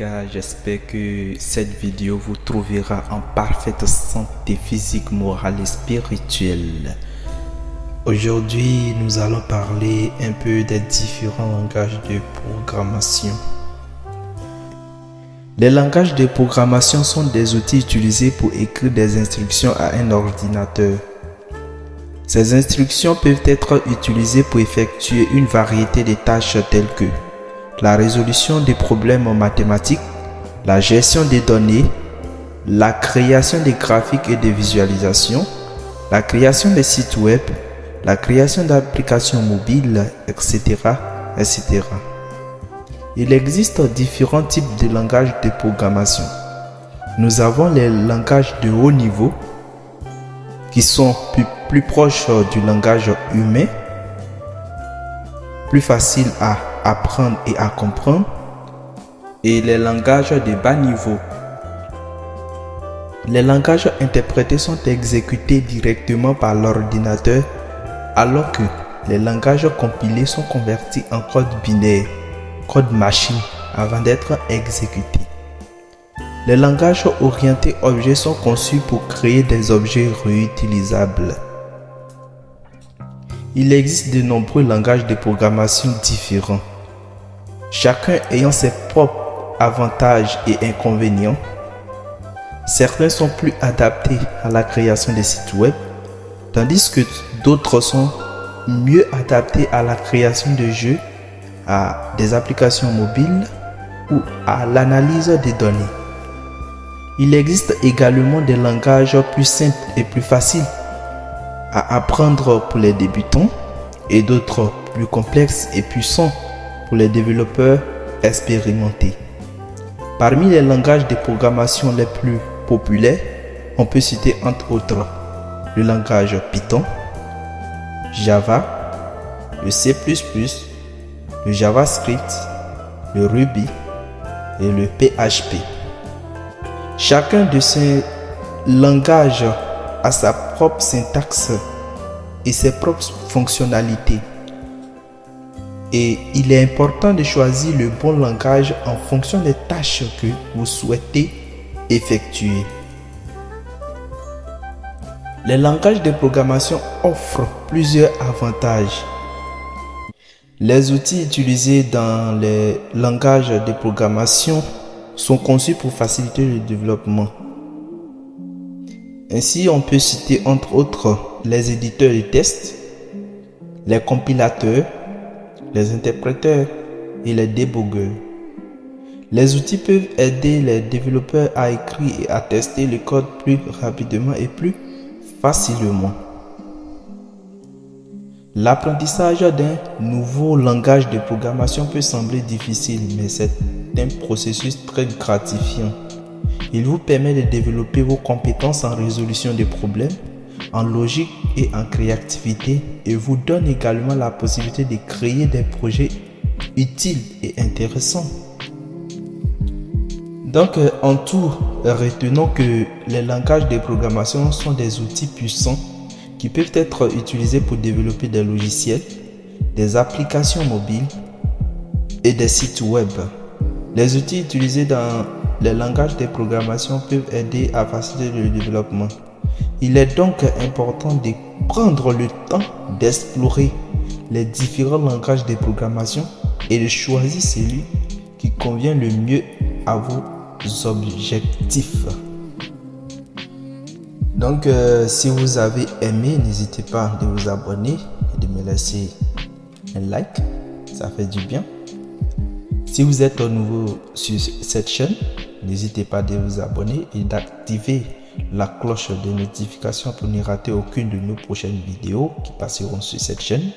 gars, j'espère que cette vidéo vous trouvera en parfaite santé physique, morale et spirituelle. Aujourd'hui, nous allons parler un peu des différents langages de programmation. Les langages de programmation sont des outils utilisés pour écrire des instructions à un ordinateur. Ces instructions peuvent être utilisées pour effectuer une variété de tâches telles que la résolution des problèmes mathématiques, la gestion des données, la création des graphiques et des visualisations, la création des sites web, la création d'applications mobiles, etc., etc. Il existe différents types de langages de programmation. Nous avons les langages de haut niveau qui sont plus proches du langage humain, plus faciles à apprendre et à comprendre, et les langages de bas niveau. Les langages interprétés sont exécutés directement par l'ordinateur, alors que les langages compilés sont convertis en code binaire, code machine, avant d'être exécutés. Les langages orientés objets sont conçus pour créer des objets réutilisables. Il existe de nombreux langages de programmation différents, chacun ayant ses propres avantages et inconvénients. Certains sont plus adaptés à la création des sites web, tandis que d'autres sont mieux adaptés à la création de jeux, à des applications mobiles ou à l'analyse des données. Il existe également des langages plus simples et plus faciles à apprendre pour les débutants et d'autres plus complexes et puissants pour les développeurs expérimentés. Parmi les langages de programmation les plus populaires, on peut citer entre autres le langage Python, Java, le C++, le JavaScript, le Ruby et le PHP. Chacun de ces langages a sa propre syntaxe et ses propres fonctionnalités. Et il est important de choisir le bon langage en fonction des tâches que vous souhaitez effectuer. Les langages de programmation offrent plusieurs avantages. Les outils utilisés dans les langages de programmation sont conçus pour faciliter le développement. Ainsi, on peut citer entre autres les éditeurs de tests, les compilateurs, les interpréteurs et les débogueurs. Les outils peuvent aider les développeurs à écrire et à tester le code plus rapidement et plus facilement. L'apprentissage d'un nouveau langage de programmation peut sembler difficile, mais c'est un processus très gratifiant. Il vous permet de développer vos compétences en résolution de problèmes, en logique et en créativité, et vous donne également la possibilité de créer des projets utiles et intéressants. Donc, en tout, retenons que les langages de programmation sont des outils puissants qui peuvent être utilisés pour développer des logiciels, des applications mobiles et des sites web. Les outils utilisés dans les langages de programmation peuvent aider à faciliter le développement. Il est donc important de prendre le temps d'explorer les différents langages de programmation et de choisir celui qui convient le mieux à vos objectifs. Donc, si vous avez aimé, n'hésitez pas de vous abonner et de me laisser un like, ça fait du bien. Si vous êtes nouveau sur cette chaîne, n'hésitez pas de vous abonner et d'activer la cloche de notification pour ne rater aucune de nos prochaines vidéos qui passeront sur cette chaîne.